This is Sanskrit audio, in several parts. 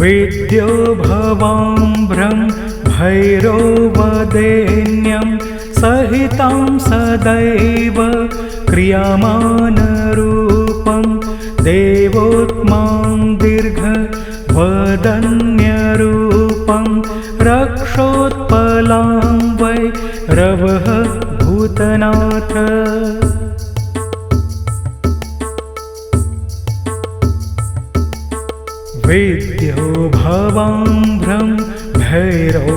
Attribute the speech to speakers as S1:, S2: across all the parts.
S1: वेद्यो भवाम्भ्रं भैरवदैन्यं सहितं सदैव क्रियमाणरूपं देवोत्मां दीर्घवदन्यरूपं रक्षोत्पलां वै रवः भूतनाथ। वेद्यो भवाम्भ्रं भैरवदैन्यं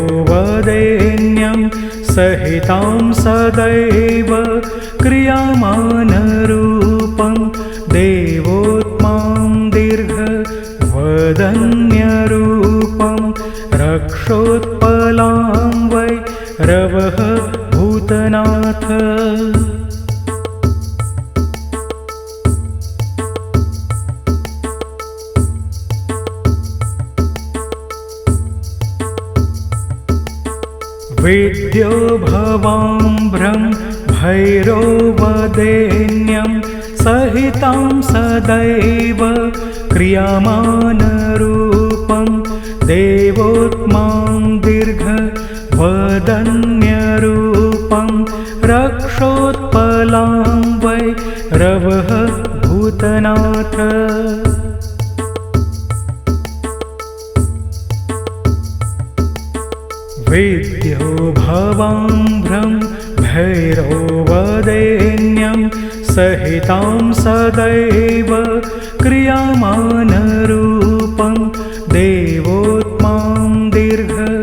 S1: सहितं सदैव क्रियमाणरूपं देवोत्मां दीर्घवदन्यरूपं रक्षोत्पलां वै रवः भूतनाथ। वेद्यो भवाम्भ्रं भैरवदैन्यं सहितं सदैव क्रियमाणरूपं देवोत्मां दीर्घवदन्यरूपं रक्षोत्पलां वै रवः भूतनाथ। वेद्यो भवाम्भ्रं भैरवदैन्यं सहितं सदैव क्रियमाणरूपं देवोत्मां दीर्घवदन्यरूपं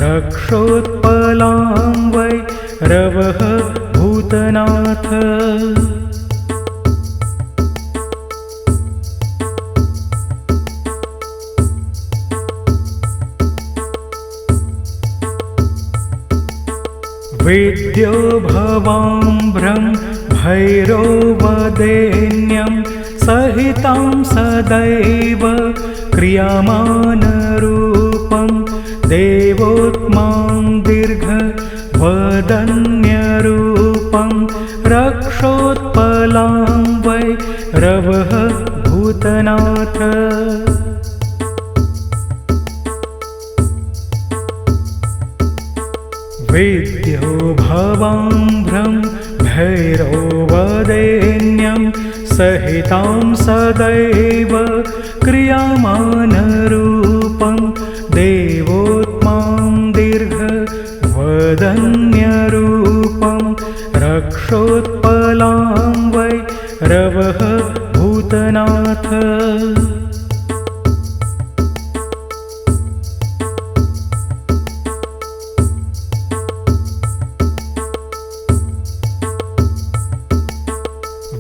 S1: रक्षोत्पलां वै रवः भूतनाथ। वेद्यो भवाम्भ्रं भैरवदैन्यं सहितं सदैव क्रियमाणरूपं देवोत्मां दीर्घवदन्यरूपं रक्षोत्पलां वै रवः भूतनाथ। वेद्यो भवाम्भ्रं भैरवदैन्यं सहितं सदैव क्रियमाणरूपं देवोत्मां दीर्घवदन्यरूपं रक्षोत्पलां वै रवः भूतनाथ।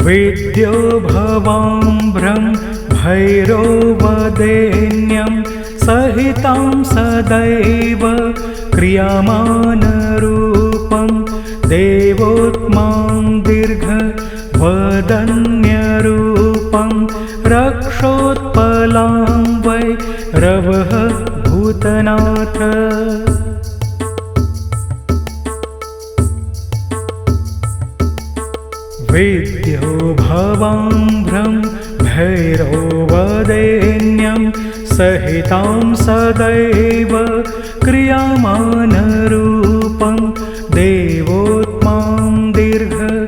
S1: वेद्यो भवाम्भ्रं भैरवदैन्यं सहितं सदैव क्रियमाणरूपं देवोत्मां दीर्घवदन्यरूपं रक्षोत्पलां वै रवः भूतनाथ। वेद्यो भवाम्भ्रं भैरवदैन्यं सहितं सदैव क्रियमाणरूपं देवोत्मां दीर्घवदन्यरूपं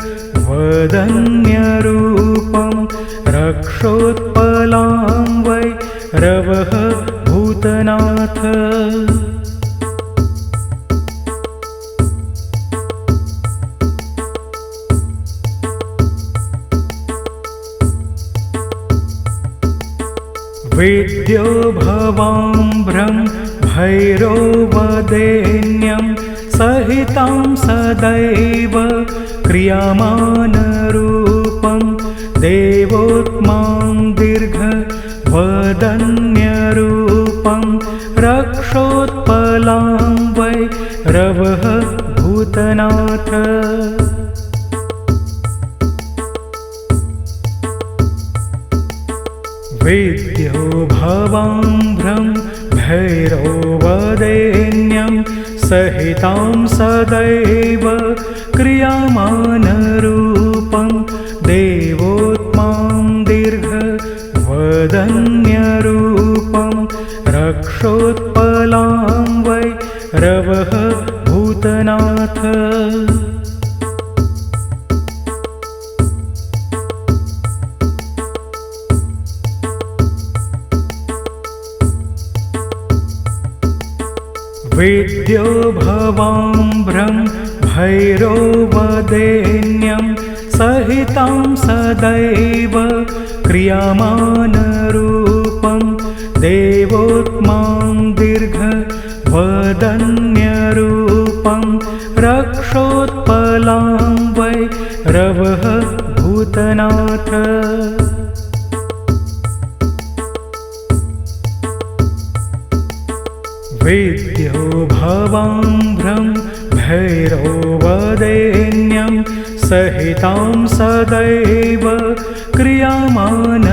S1: रक्षोत्पलां वै रवः भूतनाथ। वेद्यो भवाम्भ्रं भैरवदैन्यं सहितं सदैव क्रियमाणरूपं देवोत्मां दीर्घवदन्यरूपं रक्षोत्पलां वै रवः भूतनाथ। वेद्यो भवाम्भ्रं भैरवदैन्यं सहितं सदैव क्रियमाणरूपं देवोत्मां दीर्घवदन्यरूपं रक्षोत्पलां वै रवः भूतनाथ। वेद्यो भवाम्भ्रं भैरवदैन्यं सहितं सदैव क्रियमाणरूपं देवोत्मां दीर्घवदन्यरूपं रक्षोत्पलां वै रवः भूतनाथ। वेद्यो भवाम्भ्रं भैरवदैन्यं सहितं सदैव क्रियमाणरूपं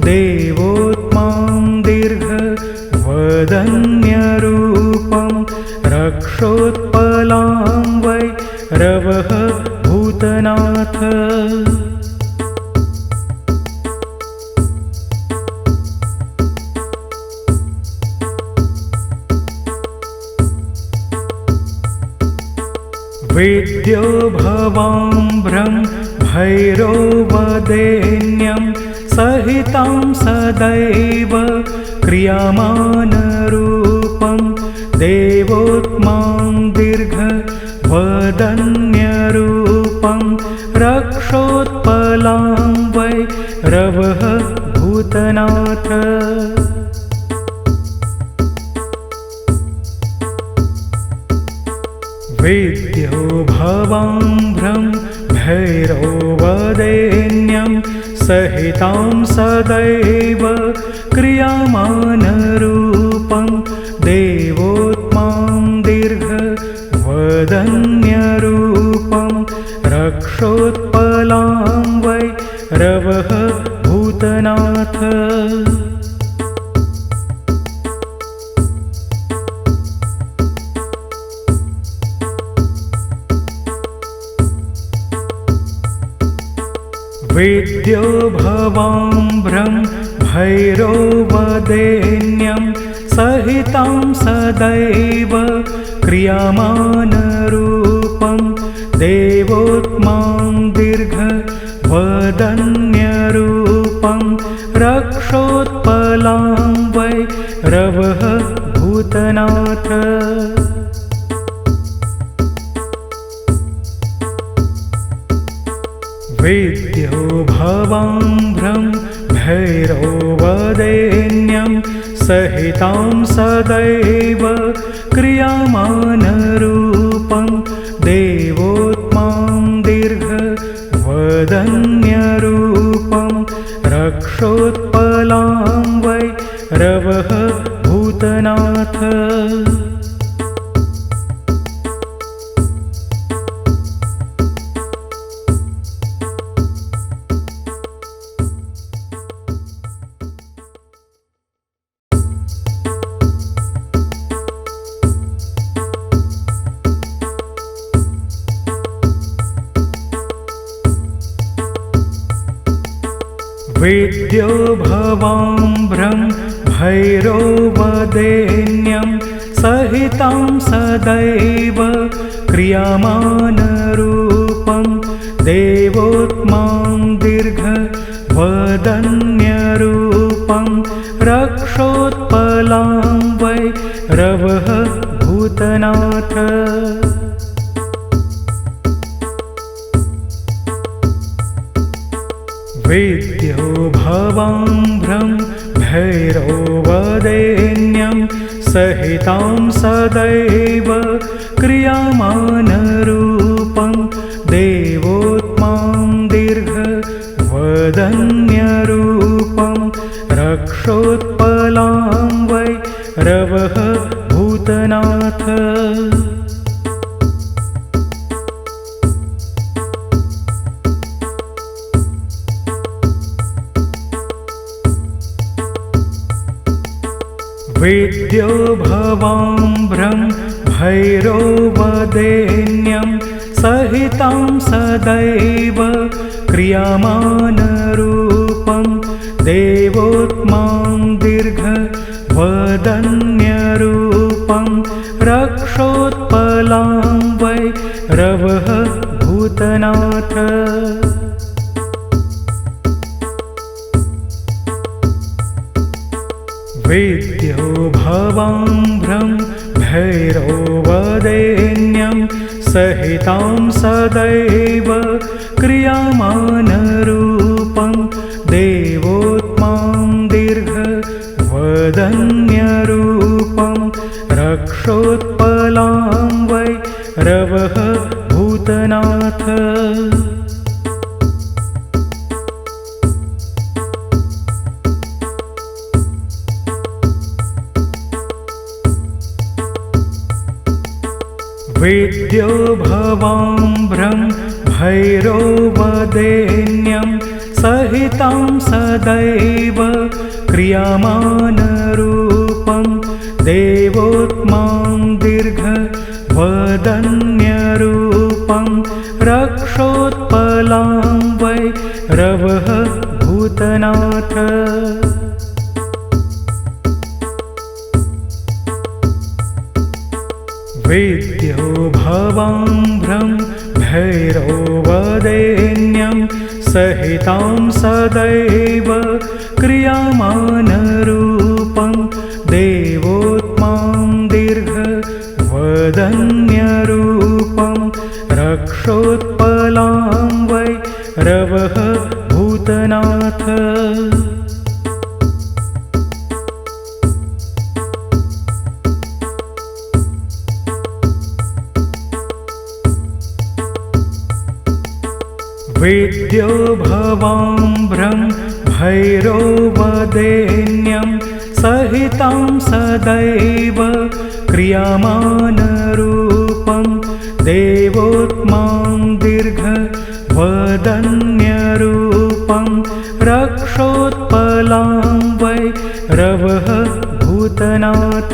S1: देवोत्मां दीर्घवदन्यरूपं रक्षोत्पलां वै रवः भूतनाथ। वेद्यो भवाम्भ्रं भैरवदैन्यं सहितं सदैव क्रियमाणरूपं देवोत्मां दीर्घवदन्यरूपं रक्षोत्पलां वै रवः भूतनाथ। वेद्यो भवाम्भ्रं भैरवदैन्यं सहितं सदैव क्रियमाणरूपं देवोत्मां दीर्घवदन्यरूपं रक्षोत्पलां वै रवः भूतनाथ। वेद्यो भवाम्भ्रं भैरवदैन्यं सहितं सदैव क्रियमाणरूपं देवोत्मां दीर्घवदन्यरूपं रक्षोत्पलां वै रवः भूतनाथ। वेद्यो भवाम्भ्रं भैरवदैन्यं सहितं सदैव क्रियमाणरूपं देवोत्मां दीर्घवदन्यरूपं रक्षोत्पलां वै रवः भूतनाथ। वेद्यो भवाम्भ्रं भैरवदैन्यं सहितं सदैव क्रियमाणरूपं देवोत्मां दीर्घवदन्यरूपं रक्षोत्पलां वै रवः भूतनाथ। वेद्यो भवाम्भ्रं भैरवदैन्यं सहितं सदैव क्रियमाणरूपं देवोत्मां दीर्घवदन्यरूपं रक्षोत्पलां वै रवः भूतनाथ। वेद्यो भवाम्भ्रं भैरवदैन्यं सहितं सदैव क्रियमाणरूपं देवोत्मां दीर्घ दीर्घवदन्यरूपं रक्षोत्पलां वै रवः भूतनाथ वेद्यो भवाम्भ्रं भैरववरेण्यं सहितां सदैव क्रियमाणरूपं देवोत्मां दीर्घवदन्यरूपं रक्षोत्पलां वै रवः भूतनाथ वेद्यो भवाम्भ्रं भैरववरेण्यं सहितां सदैव क्रियमाणरूपं देवोत्मां दीर्घवदन्यरूपं रक्षोत्पलां वै रवः भूतनाथ वेद्यो भवाम्भ्रं भैरववरेण्यं सहितां सदैव क्रियमाणरूपं देवोत्मां दीर्घवदन्यरूपं रक्षोत्पलां वै रवः भूतनाथ वेद्यो भवाम्भ्रं भैरववरेण्यं सहितां सदैव क्रियमाणरूपं देवोत्मां दीर्घवदन्यरूपं रक्षोत्पलां वै रवः भूतनाथ वेद्यो भवाम्भ्रं भैरववरेण्यं सहितां सदैव क्रियमाणरूपं देवोत्मां दीर्घवदन्यरूपं रक्षोत्पलां वै रवः भूतनाथ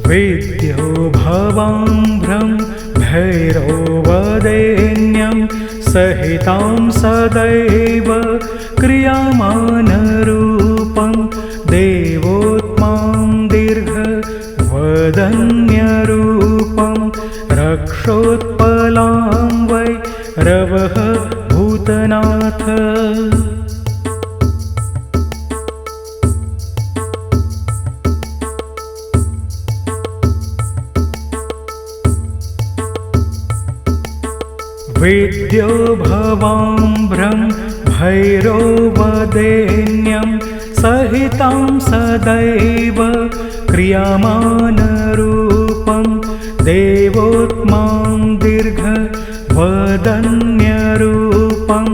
S1: वेद्यो भवाम्भ्रं भैरववरेण्यं सहितां सदैव क्रियमाणरूपं देवोत्मां दीर्घवदन्यरूपं रक्षोत्पलां वै रवः भूतनाथ वेद्यो भवाम्भ्रं भैरववरेण्यं सहितां सदैव क्रियमाणरूपं देवोत्मां दीर्घवदन्यरूपं रक्षोत्पलां वै वेद्यो भवाम्भ्रं भैरववरेण्यं सहितां सदैव क्रियमाणरूपं देवोत्मां दीर्घवदन्यरूपं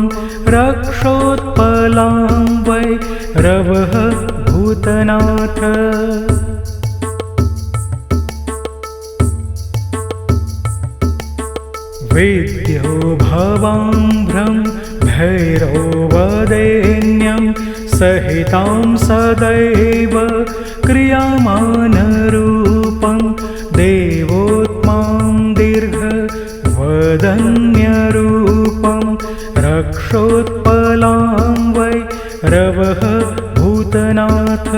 S1: रक्षोत्पलां वै रवः भूतनाथ वेद्यो भवाम्भ्रं भैरववरेण्यं सहितां सदैव क्रियमाणरूपं देवोत्मां दीर्घवदन्यरूपं रक्षोत्पलां वै रवः भूतनाथ